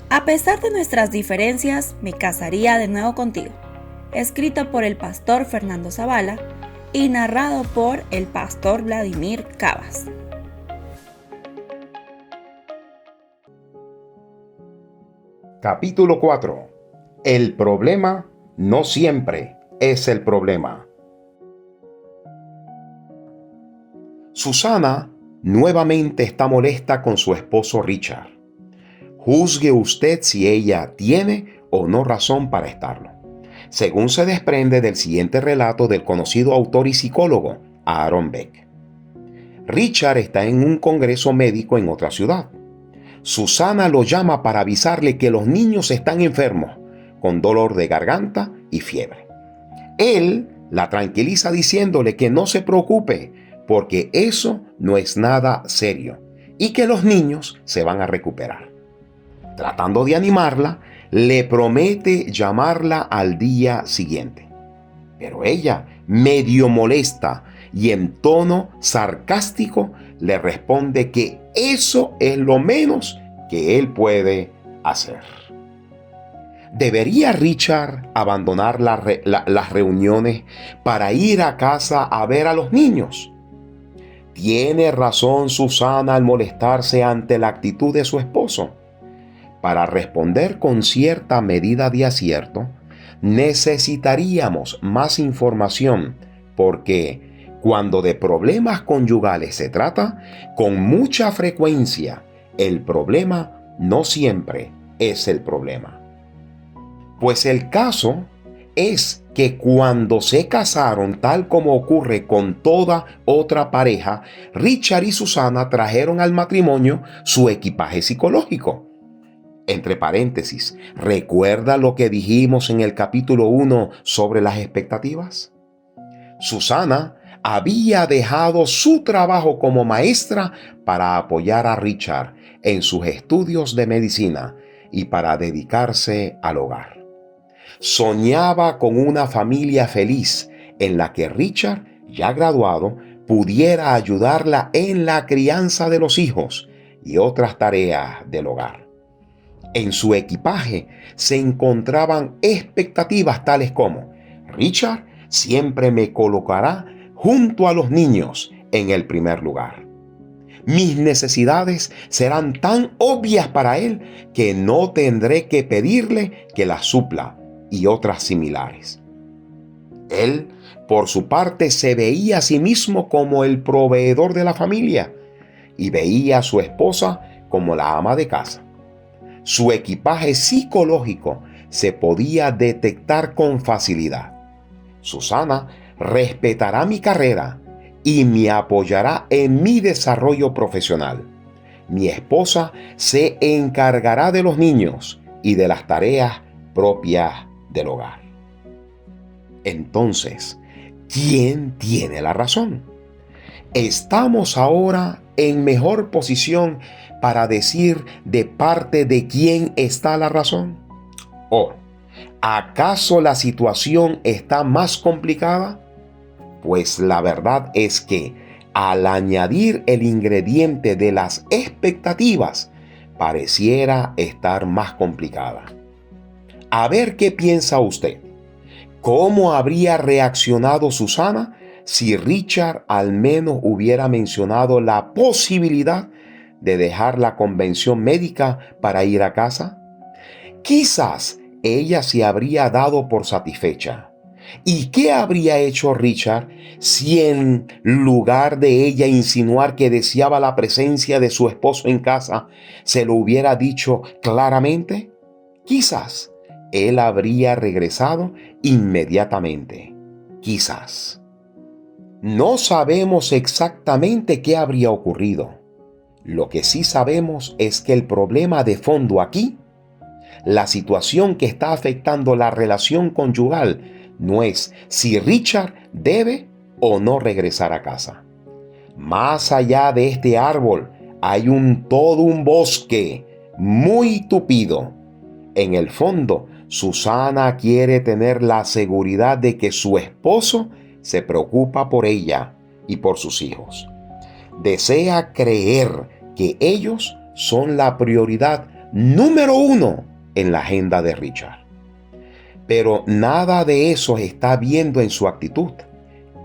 A pesar de nuestras diferencias, me casaría de nuevo contigo. Escrito por el pastor Fernando Zavala y narrado por el pastor Vladimir Cavas. Capítulo 4. El problema no siempre es el problema. Susana nuevamente está molesta con su esposo Richard. Juzgue usted si ella tiene o no razón para estarlo, según se desprende del siguiente relato del conocido autor y psicólogo Aaron Beck. Richard está en un congreso médico en otra ciudad. Susana lo llama para avisarle que los niños están enfermos, con dolor de garganta y fiebre. Él la tranquiliza diciéndole que no se preocupe, porque eso no es nada serio y que los niños se van a recuperar. Tratando de animarla, le promete llamarla al día siguiente. Pero ella, medio molesta y en tono sarcástico, le responde que eso es lo menos que él puede hacer. ¿Debería Richard abandonar las reuniones para ir a casa a ver a los niños? ¿Tiene razón Susana al molestarse ante la actitud de su esposo? Para responder con cierta medida de acierto, necesitaríamos más información, porque cuando de problemas conyugales se trata, con mucha frecuencia, el problema no siempre es el problema. Pues el caso es que cuando se casaron, tal como ocurre con toda otra pareja, Richard y Susana trajeron al matrimonio su equipaje psicológico. Entre paréntesis, ¿recuerda lo que dijimos en el capítulo 1 sobre las expectativas? Susana había dejado su trabajo como maestra para apoyar a Richard en sus estudios de medicina y para dedicarse al hogar. Soñaba con una familia feliz en la que Richard, ya graduado, pudiera ayudarla en la crianza de los hijos y otras tareas del hogar. En su equipaje se encontraban expectativas tales como: Richard siempre me colocará junto a los niños en el primer lugar. Mis necesidades serán tan obvias para él que no tendré que pedirle que las supla, y otras similares. Él, por su parte, se veía a sí mismo como el proveedor de la familia y veía a su esposa como la ama de casa. Su equipaje psicológico se podía detectar con facilidad. Susana respetará mi carrera y me apoyará en mi desarrollo profesional. Mi esposa se encargará de los niños y de las tareas propias del hogar. Entonces, ¿quién tiene la razón? ¿Estamos ahora en mejor posición para decir de parte de quién está la razón? ¿O acaso la situación está más complicada? Pues la verdad es que al añadir el ingrediente de las expectativas, pareciera estar más complicada. A ver qué piensa usted. ¿Cómo habría reaccionado Susana si Richard al menos hubiera mencionado la posibilidad de dejar la convención médica para ir a casa? Quizás ella se habría dado por satisfecha. ¿Y qué habría hecho Richard si en lugar de ella insinuar que deseaba la presencia de su esposo en casa, se lo hubiera dicho claramente? Quizás él habría regresado inmediatamente. Quizás. No sabemos exactamente qué habría ocurrido. Lo que sí sabemos es que el problema de fondo aquí, la situación que está afectando la relación conyugal, no es si Richard debe o no regresar a casa. Más allá de este árbol hay todo un bosque muy tupido. En el fondo, Susana quiere tener la seguridad de que su esposo se preocupa por ella y por sus hijos. Desea creer que ellos son la prioridad número 1 en la agenda de Richard. Pero nada de eso está viendo en su actitud.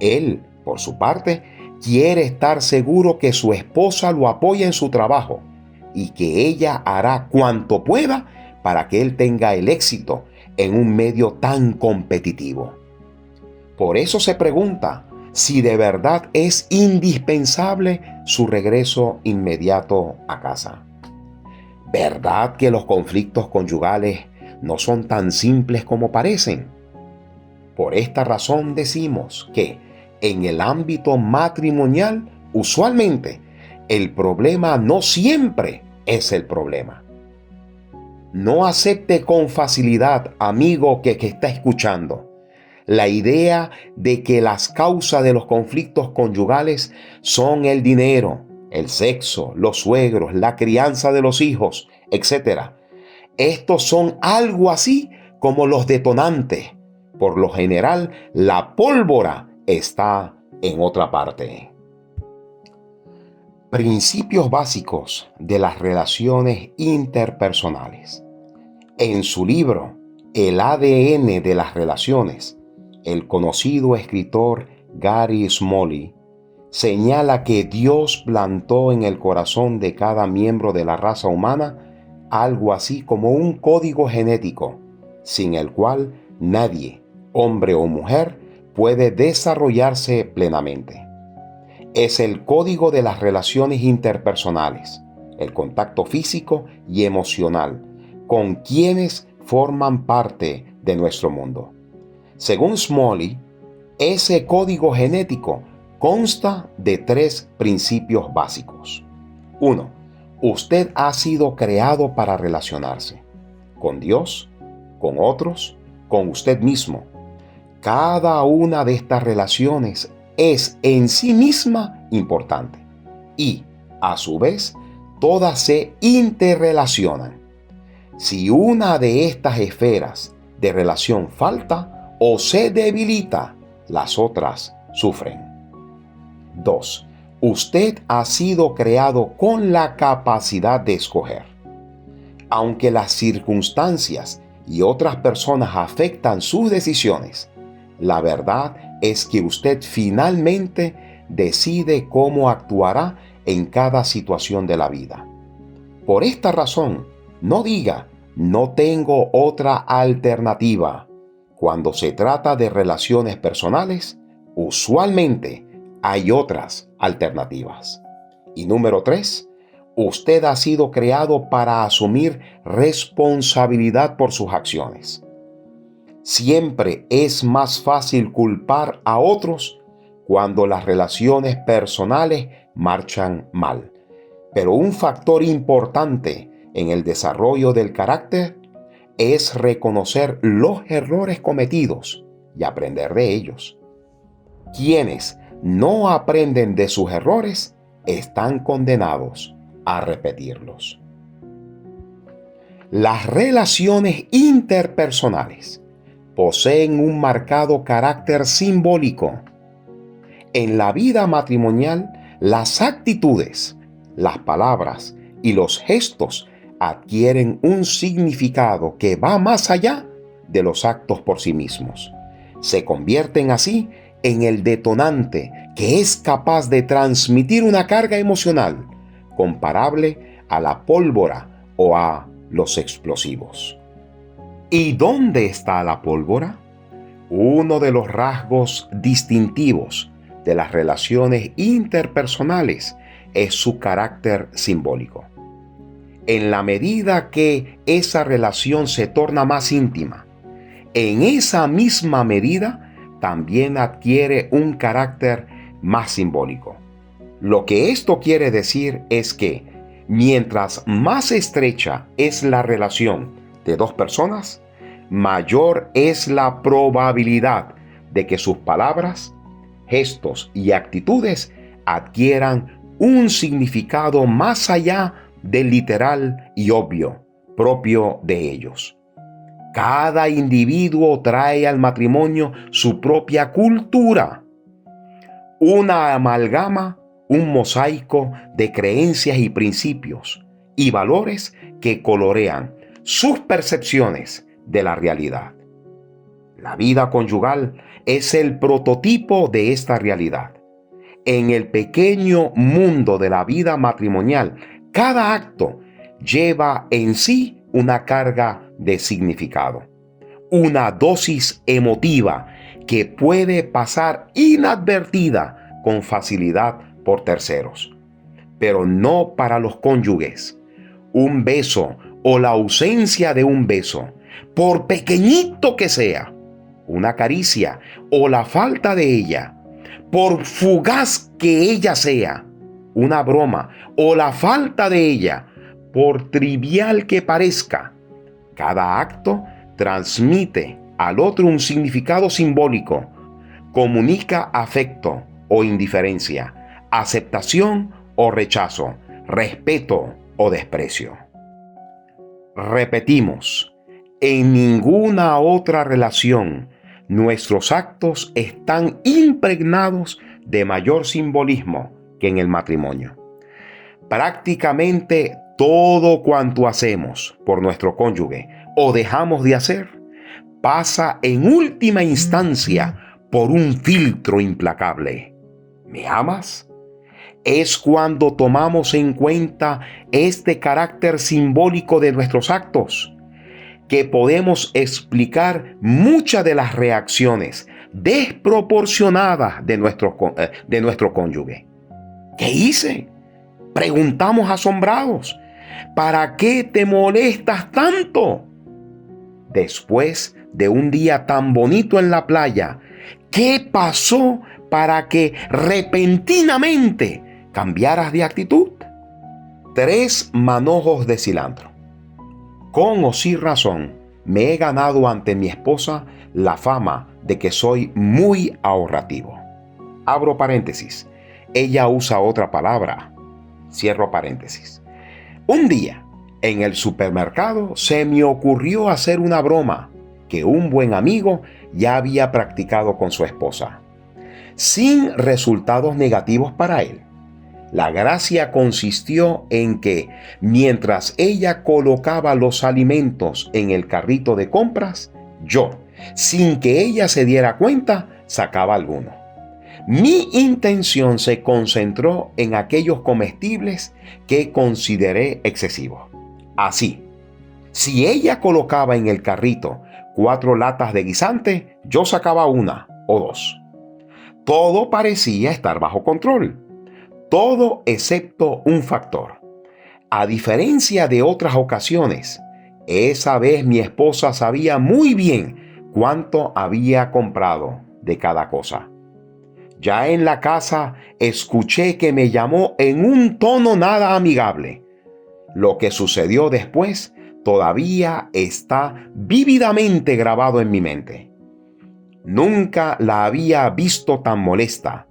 Él, por su parte, quiere estar seguro que su esposa lo apoya en su trabajo y que ella hará cuanto pueda para que él tenga el éxito en un medio tan competitivo. Por eso se pregunta si de verdad es indispensable su regreso inmediato a casa. ¿Verdad que los conflictos conyugales no son tan simples como parecen? Por esta razón decimos que en el ámbito matrimonial, usualmente, el problema no siempre es el problema. No acepte con facilidad, amigo que está escuchando, la idea de que las causas de los conflictos conyugales son el dinero, el sexo, los suegros, la crianza de los hijos, etc. Estos son algo así como los detonantes. Por lo general, la pólvora está en otra parte. Principios básicos de las relaciones interpersonales. En su libro El ADN de las relaciones, el conocido escritor Gary Smalley señala que Dios plantó en el corazón de cada miembro de la raza humana algo así como un código genético, sin el cual nadie, hombre o mujer, puede desarrollarse plenamente. Es el código de las relaciones interpersonales, el contacto físico y emocional con quienes forman parte de nuestro mundo. Según Smalley, ese código genético consta de 3 principios básicos. 1. Usted ha sido creado para relacionarse con Dios, con otros, con usted mismo. Cada una de estas relaciones es en sí misma importante y, a su vez, todas se interrelacionan. Si una de estas esferas de relación falta o se debilita, las otras sufren. 2. Usted ha sido creado con la capacidad de escoger. Aunque las circunstancias y otras personas afectan sus decisiones, la verdad es que usted finalmente decide cómo actuará en cada situación de la vida. Por esta razón, no diga, no tengo otra alternativa. Cuando se trata de relaciones personales, usualmente hay otras alternativas. Y número 3, usted ha sido creado para asumir responsabilidad por sus acciones. Siempre es más fácil culpar a otros cuando las relaciones personales marchan mal. Pero un factor importante en el desarrollo del carácter es reconocer los errores cometidos y aprender de ellos. Quienes no aprenden de sus errores están condenados a repetirlos. Las relaciones interpersonales poseen un marcado carácter simbólico. En la vida matrimonial, las actitudes, las palabras y los gestos adquieren un significado que va más allá de los actos por sí mismos. Se convierten así en el detonante que es capaz de transmitir una carga emocional comparable a la pólvora o a los explosivos. ¿Y dónde está la pólvora? Uno de los rasgos distintivos de las relaciones interpersonales es su carácter simbólico. En la medida que esa relación se torna más íntima, en esa misma medida también adquiere un carácter más simbólico. Lo que esto quiere decir es que mientras más estrecha es la relación de dos personas, mayor es la probabilidad de que sus palabras, gestos y actitudes adquieran un significado más allá del literal y obvio propio de ellos. Cada individuo trae al matrimonio su propia cultura, una amalgama, un mosaico de creencias y principios y valores que colorean sus percepciones de la realidad. La vida conyugal es el prototipo de esta realidad. En el pequeño mundo de la vida matrimonial, cada acto lleva en sí una carga de significado, una dosis emotiva que puede pasar inadvertida con facilidad por terceros, pero no para los cónyuges. Un beso o la ausencia de un beso, por pequeñito que sea, una caricia o la falta de ella, por fugaz que ella sea, una broma o la falta de ella, por trivial que parezca, cada acto transmite al otro un significado simbólico, comunica afecto o indiferencia, aceptación o rechazo, respeto o desprecio. Repetimos, en ninguna otra relación nuestros actos están impregnados de mayor simbolismo que en el matrimonio. Prácticamente todo cuanto hacemos por nuestro cónyuge o dejamos de hacer pasa en última instancia por un filtro implacable. ¿Me amas? Es cuando tomamos en cuenta este carácter simbólico de nuestros actos que podemos explicar muchas de las reacciones desproporcionadas de nuestro cónyuge. ¿Qué hice?, preguntamos asombrados. ¿Para qué te molestas tanto? Después de un día tan bonito en la playa, ¿qué pasó para que repentinamente cambiaras de actitud? 3 manojos de cilantro. Con o sin razón, me he ganado ante mi esposa la fama de que soy muy ahorrativo. Abro paréntesis. Ella usa otra palabra. Cierro paréntesis. Un día, en el supermercado, se me ocurrió hacer una broma que un buen amigo ya había practicado con su esposa, sin resultados negativos para él. La gracia consistió en que, mientras ella colocaba los alimentos en el carrito de compras, yo, sin que ella se diera cuenta, sacaba alguno. Mi intención se concentró en aquellos comestibles que consideré excesivos. Así, si ella colocaba en el carrito 4 latas de guisante, yo sacaba 1 o 2. Todo parecía estar bajo control. Todo excepto un factor. A diferencia de otras ocasiones, esa vez mi esposa sabía muy bien cuánto había comprado de cada cosa. Ya en la casa escuché que me llamó en un tono nada amigable. Lo que sucedió después todavía está vívidamente grabado en mi mente. Nunca la había visto tan molesta.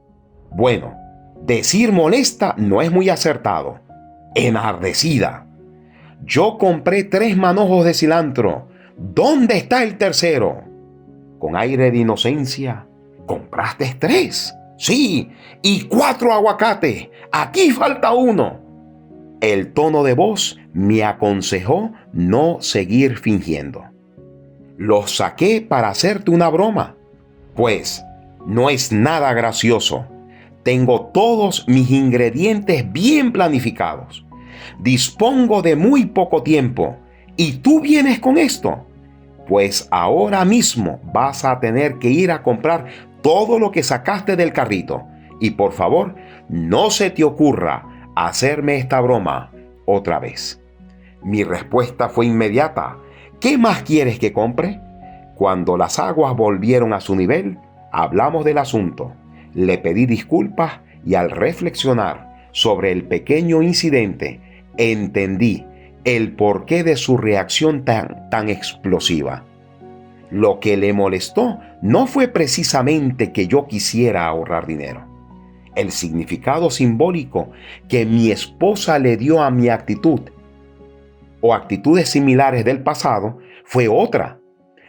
Bueno, decir molesta no es muy acertado. Enardecida. Yo compré 3 manojos de cilantro. ¿Dónde está el tercero? Con aire de inocencia. ¿Compraste 3? Sí, y 4 aguacates. Aquí falta 1. El tono de voz me aconsejó no seguir fingiendo. Los saqué para hacerte una broma. Pues no es nada gracioso. Tengo todos mis ingredientes bien planificados. Dispongo de muy poco tiempo. ¿Y tú vienes con esto? Pues ahora mismo vas a tener que ir a comprar todo lo que sacaste del carrito. Y por favor, no se te ocurra hacerme esta broma otra vez. Mi respuesta fue inmediata. ¿Qué más quieres que compre? Cuando las aguas volvieron a su nivel, hablamos del asunto. Le pedí disculpas y al reflexionar sobre el pequeño incidente, entendí el porqué de su reacción tan explosiva. Lo que le molestó no fue precisamente que yo quisiera ahorrar dinero. El significado simbólico que mi esposa le dio a mi actitud o actitudes similares del pasado fue otra.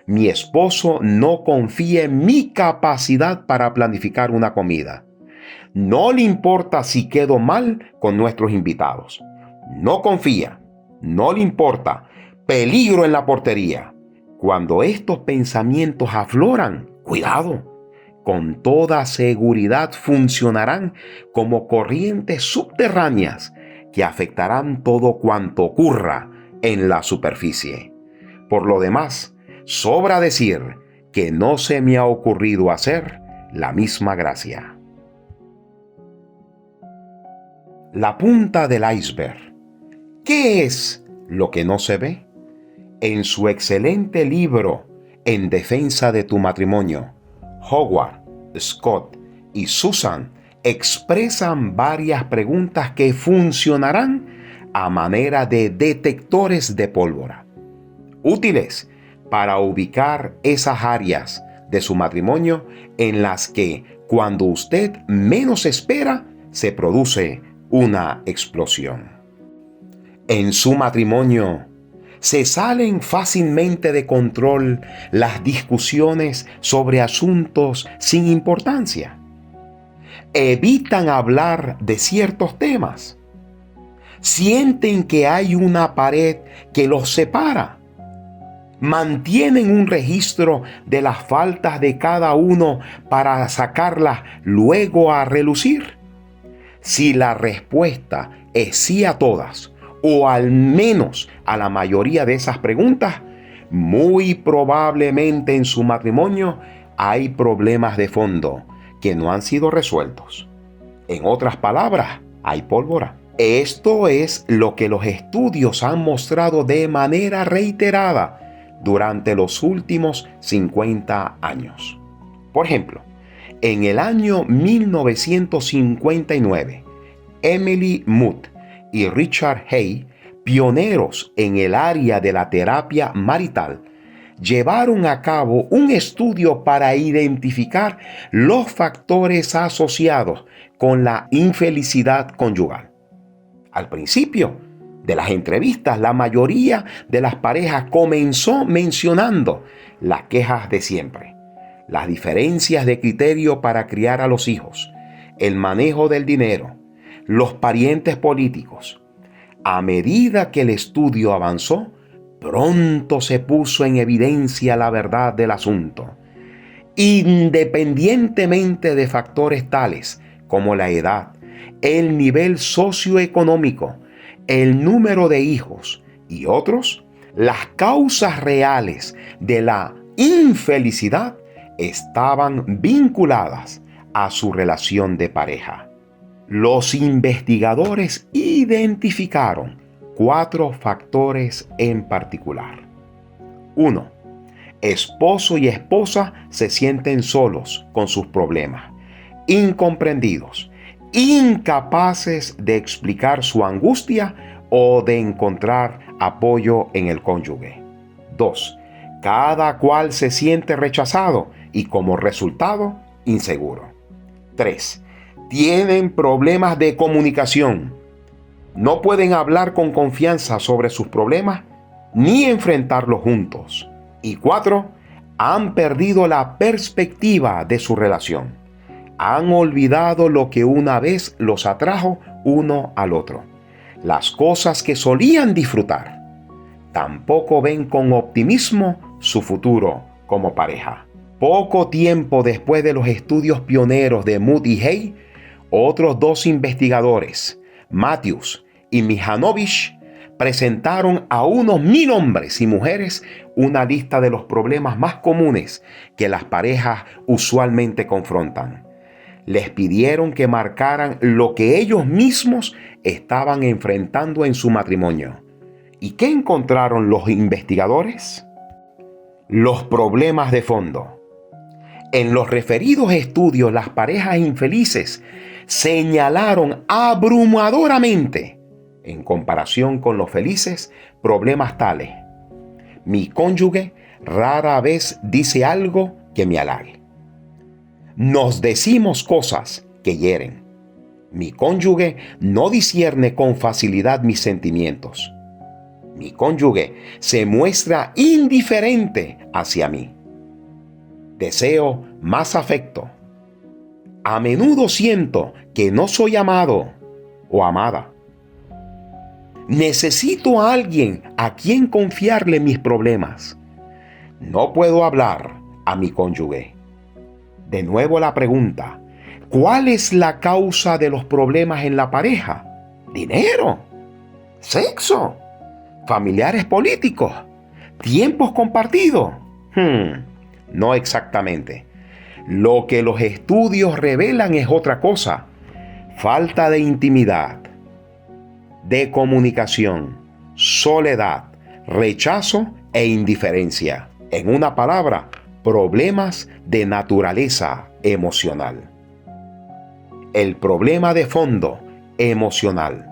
Mi esposo no confía en mi capacidad para planificar una comida. No le importa si quedo mal con nuestros invitados. No confía. no le importa, peligro en la portería. Cuando estos pensamientos afloran, cuidado, con toda seguridad funcionarán como corrientes subterráneas que afectarán todo cuanto ocurra en la superficie. Por lo demás, sobra decir que no se me ha ocurrido hacer la misma gracia. La punta del iceberg. ¿Qué es lo que no se ve? En su excelente libro En defensa de tu matrimonio, Howard, Scott y Susan expresan varias preguntas que funcionarán a manera de detectores de pólvora, útiles para ubicar esas áreas de su matrimonio en las que, cuando usted menos espera, se produce una explosión. En su matrimonio, se salen fácilmente de control las discusiones sobre asuntos sin importancia. Evitan hablar de ciertos temas. Sienten que hay una pared que los separa. Mantienen un registro de las faltas de cada uno para sacarlas luego a relucir. Si la respuesta es sí a todas, o al menos a la mayoría de esas preguntas, muy probablemente en su matrimonio hay problemas de fondo que no han sido resueltos. En otras palabras, hay pólvora. Esto es lo que los estudios han mostrado de manera reiterada durante los últimos 50 años. Por ejemplo, en el año 1959, Emily Muth y Richard Hay, pioneros en el área de la terapia marital, llevaron a cabo un estudio para identificar los factores asociados con la infelicidad conyugal. Al principio de las entrevistas, la mayoría de las parejas comenzó mencionando las quejas de siempre, las diferencias de criterio para criar a los hijos, el manejo del dinero, los parientes políticos. A medida que el estudio avanzó, pronto se puso en evidencia la verdad del asunto. Independientemente de factores tales como la edad, el nivel socioeconómico, el número de hijos y otros, las causas reales de la infelicidad estaban vinculadas a su relación de pareja. Los investigadores identificaron 4 factores en particular. 1. Esposo y esposa se sienten solos con sus problemas, incomprendidos, incapaces de explicar su angustia o de encontrar apoyo en el cónyuge. 2. Cada cual se siente rechazado y, como resultado, inseguro. 3. Tienen problemas de comunicación. No pueden hablar con confianza sobre sus problemas ni enfrentarlos juntos. Y 4. Han perdido la perspectiva de su relación. Han olvidado lo que una vez los atrajo uno al otro, las cosas que solían disfrutar. Tampoco ven con optimismo su futuro como pareja. Poco tiempo después de los estudios pioneros de Muth y Hay, otros 2 investigadores, Matthews y Mihanovich, presentaron a unos 1000 hombres y mujeres una lista de los problemas más comunes que las parejas usualmente confrontan. Les pidieron que marcaran lo que ellos mismos estaban enfrentando en su matrimonio. ¿Y qué encontraron los investigadores? Los problemas de fondo. En los referidos estudios, las parejas infelices señalaron abrumadoramente, en comparación con los felices, problemas tales: mi cónyuge rara vez dice algo que me halague. Nos decimos cosas que hieren. Mi cónyuge no discierne con facilidad mis sentimientos. Mi cónyuge se muestra indiferente hacia mí. Deseo más afecto. A menudo siento que no soy amado o amada. Necesito a alguien a quien confiarle mis problemas. No puedo hablar a mi cónyuge. De nuevo la pregunta: ¿cuál es la causa de los problemas en la pareja? ¿Dinero? ¿Sexo? ¿Familiares políticos? ¿Tiempos compartidos? No exactamente. Lo que los estudios revelan es otra cosa: falta de intimidad, de comunicación, soledad, rechazo e indiferencia. En una palabra, problemas de naturaleza emocional. El problema de fondo emocional.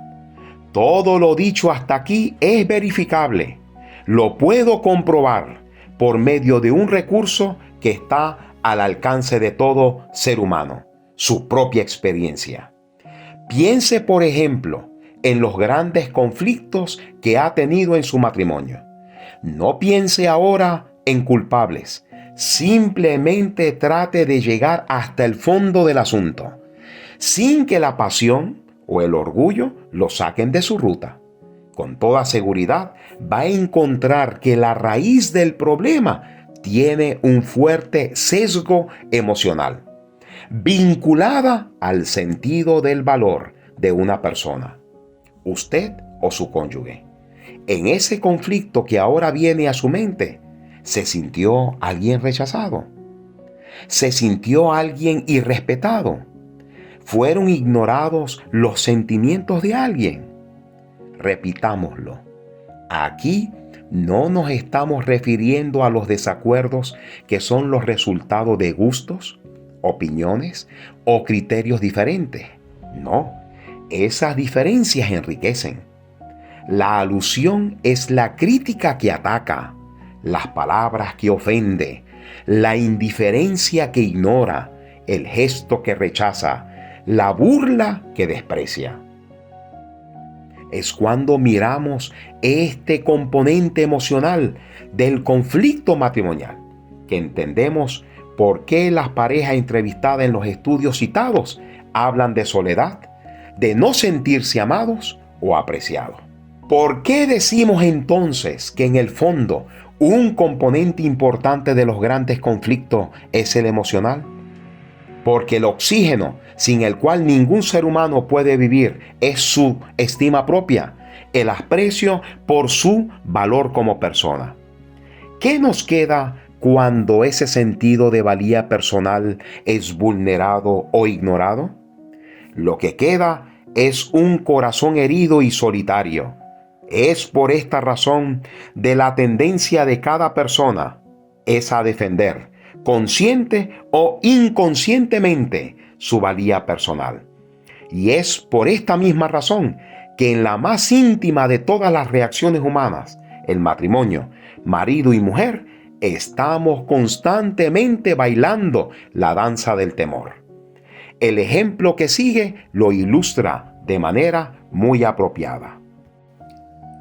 Todo lo dicho hasta aquí es verificable. Lo puedo comprobar por medio de un recurso que está al alcance de todo ser humano: su propia experiencia. Piense, por ejemplo, en los grandes conflictos que ha tenido en su matrimonio. No piense ahora en culpables. Simplemente trate de llegar hasta el fondo del asunto, sin que la pasión o el orgullo lo saquen de su ruta. Con toda seguridad va a encontrar que la raíz del problema tiene un fuerte sesgo emocional, vinculada al sentido del valor de una persona, usted o su cónyuge. En ese conflicto que ahora viene a su mente, ¿se sintió alguien rechazado? ¿Se sintió alguien irrespetado? ¿Fueron ignorados los sentimientos de alguien? Repitámoslo. Aquí no nos estamos refiriendo a los desacuerdos que son los resultados de gustos, opiniones o criterios diferentes. No, esas diferencias enriquecen. La alusión es la crítica que ataca, las palabras que ofende, la indiferencia que ignora, el gesto que rechaza, la burla que desprecia. Es cuando miramos este componente emocional del conflicto matrimonial que entendemos por qué las parejas entrevistadas en los estudios citados hablan de soledad, de no sentirse amados o apreciados. ¿Por qué decimos entonces que en el fondo un componente importante de los grandes conflictos es el emocional? Porque el oxígeno sin el cual ningún ser humano puede vivir es su estima propia, el aprecio por su valor como persona. ¿Qué nos queda cuando ese sentido de valía personal es vulnerado o ignorado? Lo que queda es un corazón herido y solitario. Es por esta razón de la tendencia de cada persona es a defender, consciente o inconscientemente, su valía personal. Y es por esta misma razón que en la más íntima de todas las reacciones humanas, el matrimonio, marido y mujer, estamos constantemente bailando la danza del temor. El ejemplo que sigue lo ilustra de manera muy apropiada.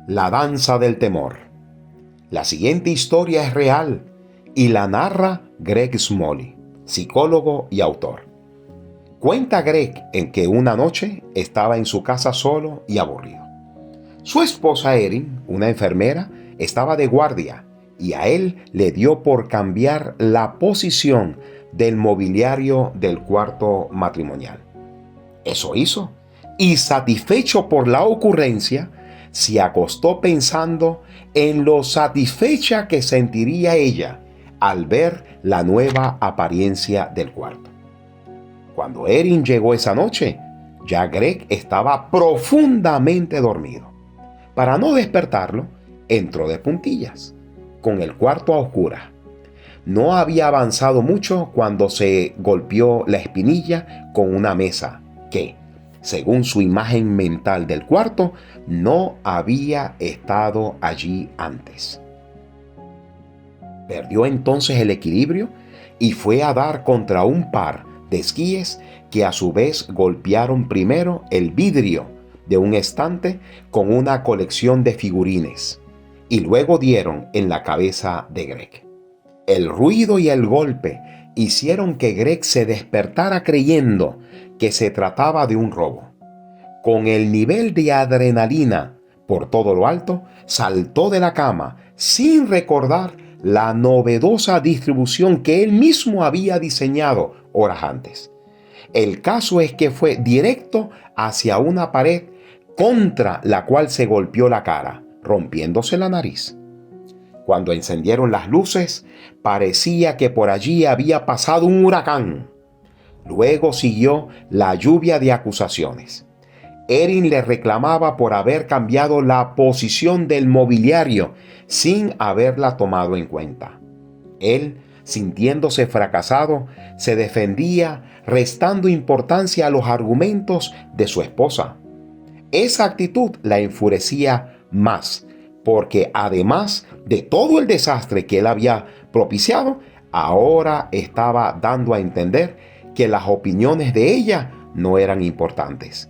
La danza del temor. La siguiente historia es real y la narra Greg Smalley, psicólogo y autor. Cuenta Greg en que una noche estaba en su casa solo y aburrido. Su esposa Erin, una enfermera, estaba de guardia y a él le dio por cambiar la posición del mobiliario del cuarto matrimonial. Eso hizo, y satisfecho por la ocurrencia, se acostó pensando en lo satisfecha que sentiría ella al ver la nueva apariencia del cuarto. Cuando Erin llegó esa noche, ya Greg estaba profundamente dormido. Para no despertarlo, entró de puntillas, con el cuarto a oscuras. No había avanzado mucho cuando se golpeó la espinilla con una mesa que, según su imagen mental del cuarto, no había estado allí antes. Perdió entonces el equilibrio y fue a dar contra un par de esquíes que a su vez golpearon primero el vidrio de un estante con una colección de figurines y luego dieron en la cabeza de Greg. El ruido y el golpe hicieron que Greg se despertara creyendo que se trataba de un robo. Con el nivel de adrenalina Por todo lo alto, saltó de la cama sin recordar la novedosa distribución que él mismo había diseñado horas antes. El caso es que fue directo hacia una pared contra la cual se golpeó la cara, rompiéndose la nariz. Cuando encendieron las luces, parecía que por allí había pasado un huracán. Luego siguió la lluvia de acusaciones. Erin le reclamaba por haber cambiado la posición del mobiliario sin haberla tomado en cuenta. Él, sintiéndose fracasado, se defendía restando importancia a los argumentos de su esposa. Esa actitud la enfurecía más, porque además de todo el desastre que él había propiciado, ahora estaba dando a entender que las opiniones de ella no eran importantes.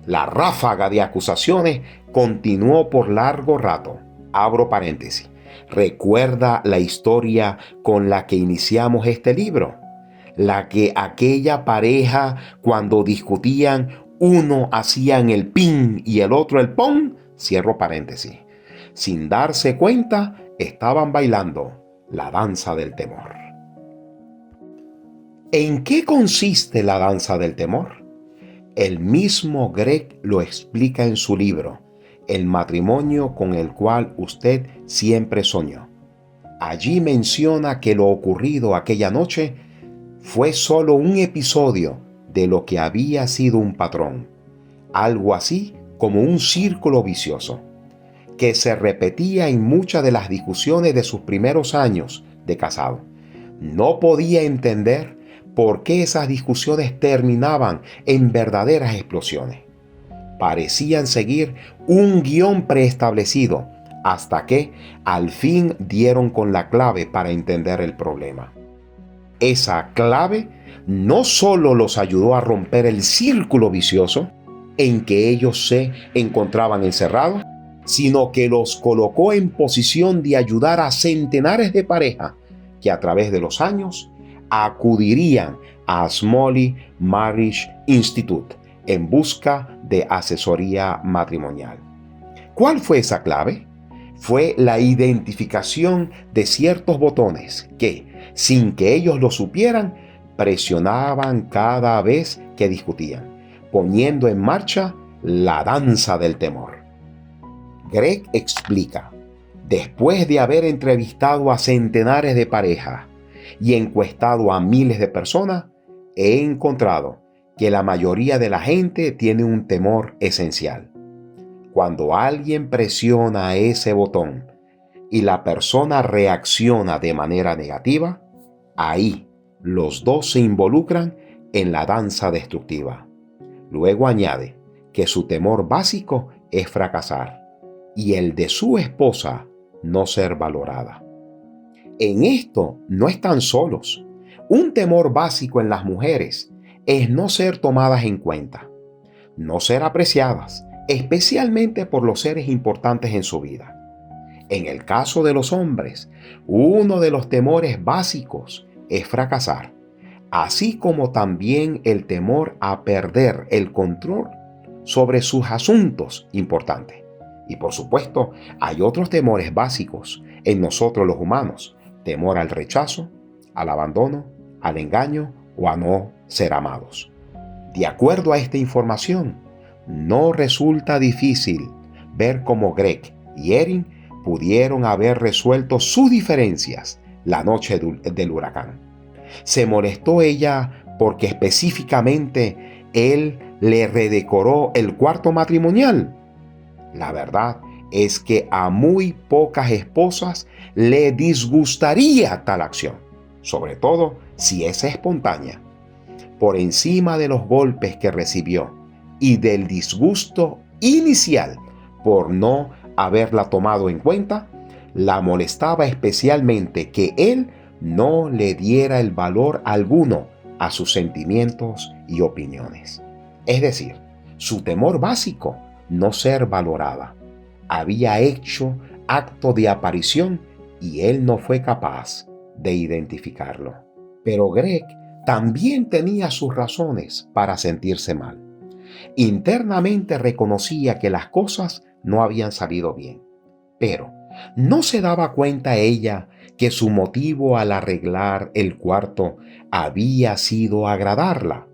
La ráfaga de acusaciones continuó por largo rato. Abro paréntesis. ¿Recuerda la historia con la que iniciamos este libro? La que aquella pareja, cuando discutían, uno hacían el pin y el otro el pon. Cierro paréntesis. Sin darse cuenta, estaban bailando la danza del temor. ¿En qué consiste la danza del temor? El mismo Greg lo explica en su libro, El matrimonio con el cual usted siempre soñó. Allí menciona que lo ocurrido aquella noche fue solo un episodio de lo que había sido un patrón, algo así como un círculo vicioso, que se repetía en muchas de las discusiones de sus primeros años de casado. No podía entender por qué esas discusiones terminaban en verdaderas explosiones. Parecían seguir un guión preestablecido hasta que al fin dieron con la clave para entender el problema. Esa clave no solo los ayudó a romper el círculo vicioso en que ellos se encontraban encerrados, sino que los colocó en posición de ayudar a centenares de parejas que a través de los años acudirían a Smalley Marriage Institute en busca de asesoría matrimonial. ¿Cuál fue esa clave? Fue la identificación de ciertos botones que, sin que ellos lo supieran, presionaban cada vez que discutían, poniendo en marcha la danza del temor. Greg explica: después de haber entrevistado a centenares de parejas y encuestado a miles de personas, he encontrado que la mayoría de la gente tiene un temor esencial. Cuando alguien presiona ese botón y la persona reacciona de manera negativa, ahí los dos se involucran en la danza destructiva. Luego añade que su temor básico es fracasar y el de su esposa no ser valorada. En esto no están solos. Un temor básico en las mujeres es no ser tomadas en cuenta, no ser apreciadas, especialmente por los seres importantes en su vida. En el caso de los hombres, uno de los temores básicos es fracasar, así como también el temor a perder el control sobre sus asuntos importantes. Y por supuesto, hay otros temores básicos en nosotros los humanos: temor al rechazo, al abandono, al engaño o a no ser amados. De acuerdo a esta información, no resulta difícil ver cómo Greg y Erin pudieron haber resuelto sus diferencias la noche del huracán. ¿Se molestó ella porque específicamente él le redecoró el cuarto matrimonial? La verdad es que a muy pocas esposas le disgustaría tal acción, sobre todo si es espontánea. Por encima de los golpes que recibió y del disgusto inicial por no haberla tomado en cuenta, la molestaba especialmente que él no le diera el valor alguno a sus sentimientos y opiniones. Es decir, su temor básico, no ser valorada, había hecho acto de aparición y él no fue capaz de identificarlo. Pero Greg también tenía sus razones para sentirse mal. Internamente reconocía que las cosas no habían salido bien. Pero no se daba cuenta ella que su motivo al arreglar el cuarto había sido agradarla.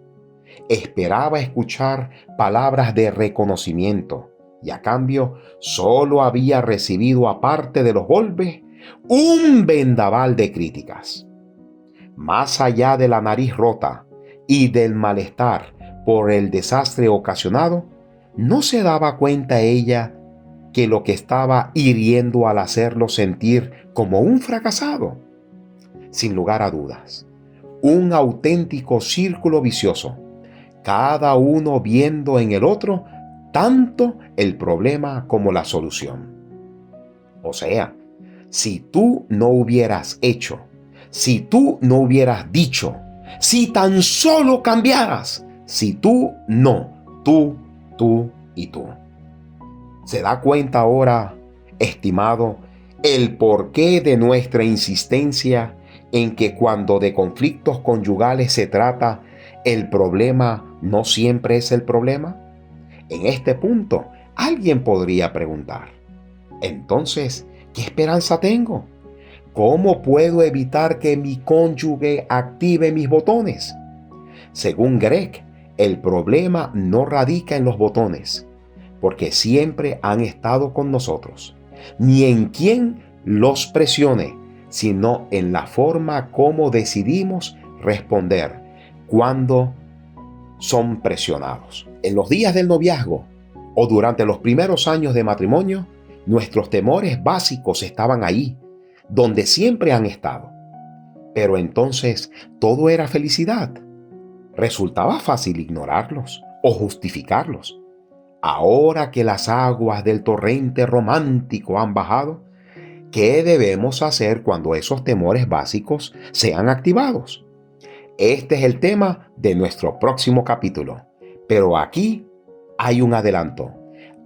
Esperaba escuchar palabras de reconocimiento y a cambio solo había recibido, aparte de los golpes, un vendaval de críticas. Más allá de la nariz rota y del malestar por el desastre ocasionado, no se daba cuenta ella que lo que estaba hiriendo al hacerlo sentir como un fracasado. Sin lugar a dudas, un auténtico círculo vicioso, cada uno viendo en el otro tanto el problema como la solución. O sea, si tú no hubieras hecho, si tú no hubieras dicho, si tan solo cambiaras, si tú no, tú y tú. ¿Se da cuenta ahora, estimado, el porqué de nuestra insistencia en que cuando de conflictos conyugales se trata, el problema no siempre es el problema? En este punto, alguien podría preguntar, entonces, ¿qué esperanza tengo? ¿Cómo puedo evitar que mi cónyuge active mis botones? Según Greg, el problema no radica en los botones, porque siempre han estado con nosotros, ni en quién los presione, sino en la forma como decidimos responder cuando son presionados. En los días del noviazgo o durante los primeros años de matrimonio, nuestros temores básicos estaban ahí, donde siempre han estado. Pero entonces todo era felicidad. Resultaba fácil ignorarlos o justificarlos. Ahora que las aguas del torrente romántico han bajado, ¿qué debemos hacer cuando esos temores básicos sean activados? Este es el tema de nuestro próximo capítulo. Pero aquí hay un adelanto.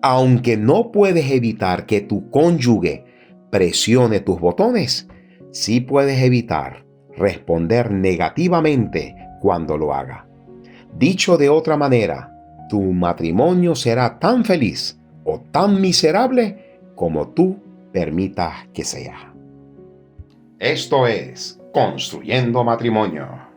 Aunque no puedes evitar que tu cónyuge presione tus botones, sí puedes evitar responder negativamente cuando lo haga. Dicho de otra manera, tu matrimonio será tan feliz o tan miserable como tú permitas que sea. Esto es Construyendo Matrimonio.